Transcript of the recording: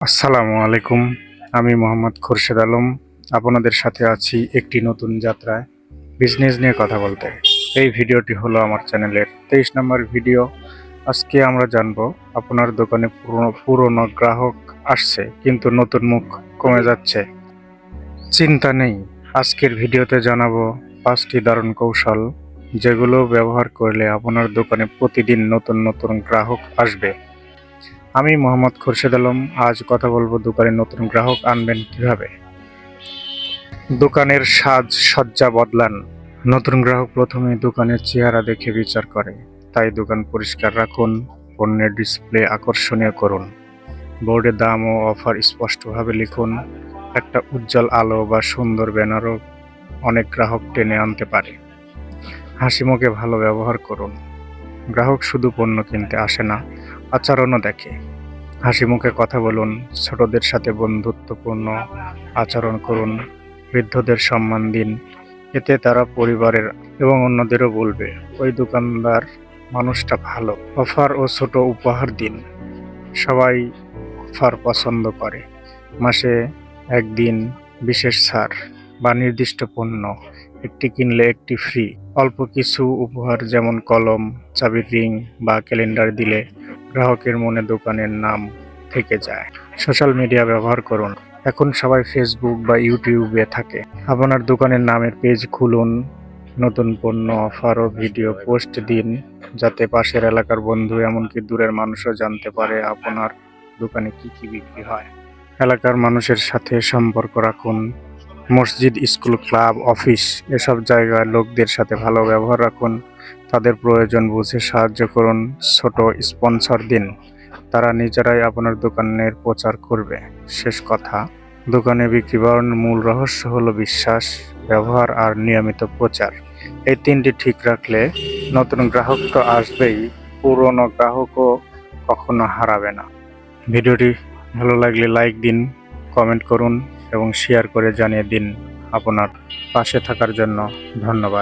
আসসালামু আলাইকুম। আমি মোহাম্মদ খোরশেদ আলম। আপনাদের সাথে আছি একটি নতুন যাত্রায় বিজনেস নিয়ে কথা বলতে। এই ভিডিওটি হলো আমার চ্যানেলের 23 নম্বর ভিডিও। আজকে আমরা জানবো আপনার দোকানে পুরনো গ্রাহক আসছে কিন্তু নতুন মুখ কমে যাচ্ছে। চিন্তা নেই, আজকের ভিডিওতে জানাবো 5টি দারুণ কৌশল যেগুলো ব্যবহার করলে আপনার দোকানে প্রতিদিন নতুন নতুন গ্রাহক আসবে। আমি মোহাম্মদ খোরশেদ আলম। আজ কথা বলবো দোকানে নতুন গ্রাহক আনবেন কিভাবে। দোকানের সাজসজ্জা বদলান। নতুন গ্রাহক প্রথমে দোকানের চেহারা দেখে বিচার করে, তাই দোকান পরিষ্কার রাখুন। পণ্যের ডিসপ্লে আকর্ষণীয় করুন। বোর্ডে দাম ও অফার স্পষ্টভাবে লিখুন। একটা উজ্জ্বল আলো বা সুন্দর ব্যানারও অনেক গ্রাহক টেনে আনতে পারে। হাসি মুখে ভালো ব্যবহার করুন। গ্রাহক শুধু পণ্য কিনতে আসে না, আচরণও দেখে। হাসি মুখে কথা বলুন। ছোটদের সাথে বন্ধুত্বপূর্ণ আচরণ করুন। বৃদ্ধদের সম্মান দিন। এতে তারা পরিবারের এবং অন্যদেরও বলবে ওই দোকানদার মানুষটা ভালো। অফার ও ছোট উপহার দিন। সবাই অফার পছন্দ করে। মাসে একদিন বিশেষ ছাড় বা নির্দিষ্ট পণ্য একটি কিনলে একটি ফ্রি। অল্প কিছু উপহার যেমন কলম, চাবির রিং বা ক্যালেন্ডার দিলে গ্রাহকের মনে দোকানের নাম থেকে যায়। সোশ্যাল মিডিয়া ব্যবহার করুন। এখন সবাই ফেসবুক বা ইউটিউবে থাকে। আপনার দোকানের নামের পেজ খুলুন। নতুন পণ্য, অফার ও ভিডিও পোস্ট দিন, যাতে পাশের এলাকার বন্ধু এমনকি দূরের মানুষও জানতে পারে আপনার দোকানে কি কি বিক্রি হয়। এলাকার মানুষের সাথে সম্পর্ক রাখুন। মসজিদ, স্কুল, ক্লাব, অফিস এসব জায়গায় লোকদের সাথে ভালো ব্যবহার রাখুন। তাদের প্রয়োজন বুঝে সাহায্য করুন। ছোট স্পন্সর দিন, তারা নিজেরাই আপনার দোকানের প্রচার করবে। শেষ কথা, দোকানে বিক্রি বাড়ানোর মূল রহস্য হলো বিশ্বাস, ব্যবহার আর নিয়মিত প্রচার। এই তিনটি ঠিক রাখলে নতুন গ্রাহক তো আসবেই, পুরনো গ্রাহকও কখনো হারাবে না। ভিডিওটি ভালো লাগলে লাইক দিন, কমেন্ট করুন এবং শেয়ার করে জানিয়ে দিন। আপনার পাশে থাকার জন্য ধন্যবাদ।